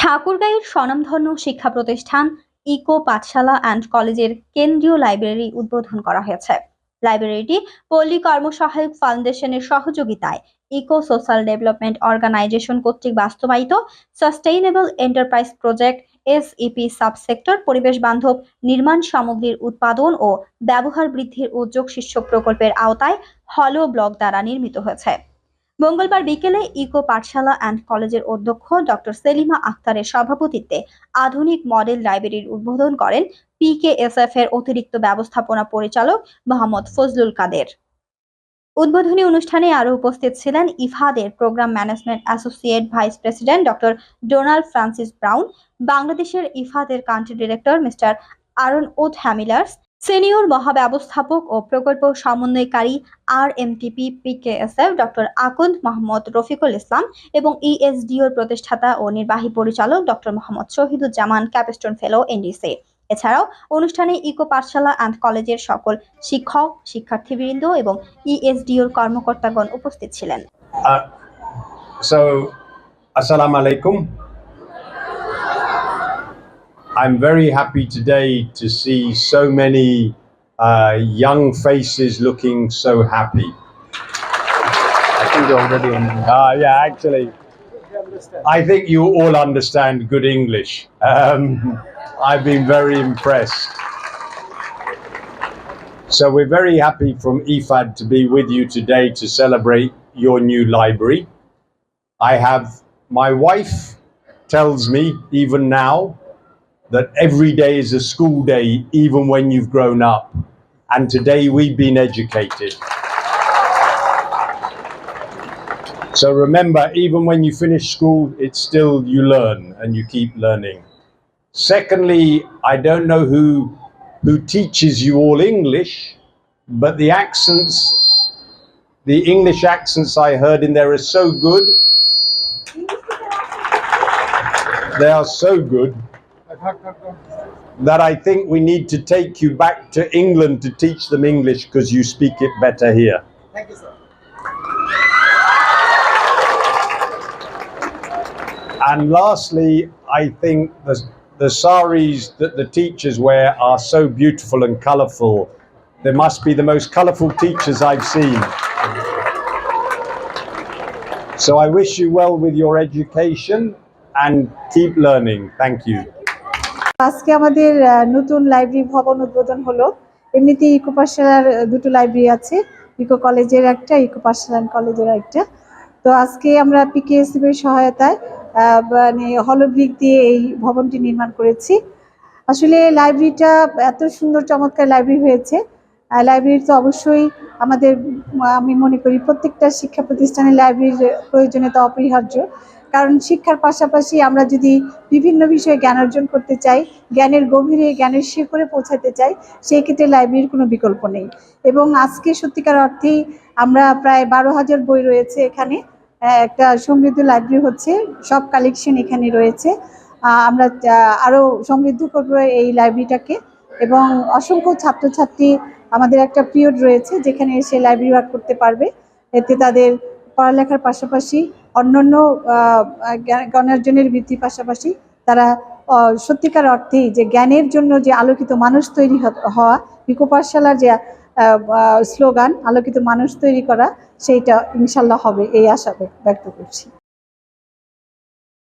ঠাকুরগাঁওয়ের স্বনামধন্য শিক্ষা প্রতিষ্ঠান ইকো পাঠশালা অ্যান্ড কলেজের কেন্দ্রীয় লাইব্রেরি উদ্বোধন করা হয়েছে। লাইব্রেরিটি পল্লী কর্মসহায়ক ফাউন্ডেশনের সহযোগিতায় ইকো সোশ্যাল ডেভেলপমেন্ট অর্গানাইজেশন কর্তৃক বাস্তবায়িত sustainable enterprise project SEP subsector পরিবেশ বান্ধব নির্মাণ সামগ্রীর উৎপাদন ও ব্যবহার বৃদ্ধির উদ্যোগ শীর্ষক প্রকল্পের আওতায় হলো ব্লক দ্বারা নির্মিত হয়েছে। মঙ্গলবার বিকেলে ইকো পাঠশালা অ্যান্ড কলেজের অধ্যক্ষ ডক্টর সেলিমা আক্তারের সভাপতিত্বে আধুনিক মডেল লাইব্রেরির উদ্বোধন করেন PKSF এর অতিরিক্ত ব্যবস্থাপনা পরিচালক মোহাম্মদ ফজলুল কাদের। উদ্বোধনী অনুষ্ঠানে আরও উপস্থিত ছিলেন ইফাদের programme management associate vice president doctor Donald Francis Brown, বাংলাদেশের ইফাদের country director mister Arnoud Hameleers, senior মহাব্যবস্থাপক ও প্রকল্প সমন্বয়কারী RMTP PKSF doctor Akand Mohammad Rafiqul Islam এবং ESDOর প্রতিষ্ঠাতা ও নির্বাহী পরিচালক doctor Mohammad Shahiduzzaman capstone fellow NDC। এছাড়াও অনুষ্ঠানে ইকো পাঠশালা অ্যান্ড কলেজের সকল শিক্ষক, শিক্ষার্থীবৃন্দ এবং ESDOর কর্মকর্তাগণ উপস্থিত ছিলেন। Assalamu alaikum. I'm very happy today to see so many young faces looking so happy. I think you already yeah, actually, I think you all understand good English. I've been very impressed. So we're very happy from IFAD to be with you today to celebrate your new library. My wife tells me even now that every day is a school day, even when you've grown up. And today we've been educated. So remember, even when you finish school, it's still you learn and you keep learning. Secondly, I don't know who teaches you all English, but the English accents I heard in there are so good. They are so good that I think we need to take you back to England to teach them English because you speak it better here. Thank you, sir. And lastly, I think the saris that the teachers wear are so beautiful and colourful. They must be the most colourful teachers I've seen. So I wish you well with your education and keep learning. Thank you. আজকে আমাদের নতুন library ভবন উদ্বোধন হলো। এমনিতে eco পাঠশালার দুটো library আছে, eco কলেজের একটা, ইকো পাঠশালা কলেজের একটা। তো আজকে আমরা PKSF এর সহায়তায় মানে হলো ব্রিক দিয়ে এই ভবনটি নির্মাণ করেছি। আসলে লাইব্রেরিটা এত সুন্দর চমৎকার লাইব্রেরি হয়েছে। লাইব্রেরি তো অবশ্যই আমি মনে করি প্রত্যেকটা শিক্ষা প্রতিষ্ঠানে লাইব্রেরির প্রয়োজনীয়তা অপরিহার্য। কারণ শিক্ষার পাশাপাশি আমরা যদি বিভিন্ন বিষয়ে জ্ঞান অর্জন করতে চাই, জ্ঞানের গভীরে, জ্ঞানের শিখরে পৌঁছাতে চাই, সেই ক্ষেত্রে লাইব্রেরির কোনো বিকল্প নেই। এবং আজকে সত্যিকার অর্থেই আমরা প্রায় 12,000 বই রয়েছে এখানে, একটা সমৃদ্ধ লাইব্রেরি হচ্ছে, সব কালেকশন এখানে রয়েছে। আমরা আরও সমৃদ্ধ করবো এই লাইব্রেরিটাকে। এবং অসংখ্য ছাত্রছাত্রী আমাদের একটা পিরিয়ড রয়েছে যেখানে এসে লাইব্রেরি ওয়ার্ক করতে পারবে। এতে তাদের পড়ালেখার পাশাপাশি অন্যান্য জ্ঞানার্জনের বৃদ্ধির পাশাপাশি তারা সত্যিকার অর্থেই যে জ্ঞানের জন্য যে আলোকিত মানুষ তৈরি হওয়া, ইকো পাঠশালার যে স্লোগান আলোকিত মানুষ তৈরি করা, সেইটা ইনশাল্লাহ হবে এই আশা ব্যক্ত করছি।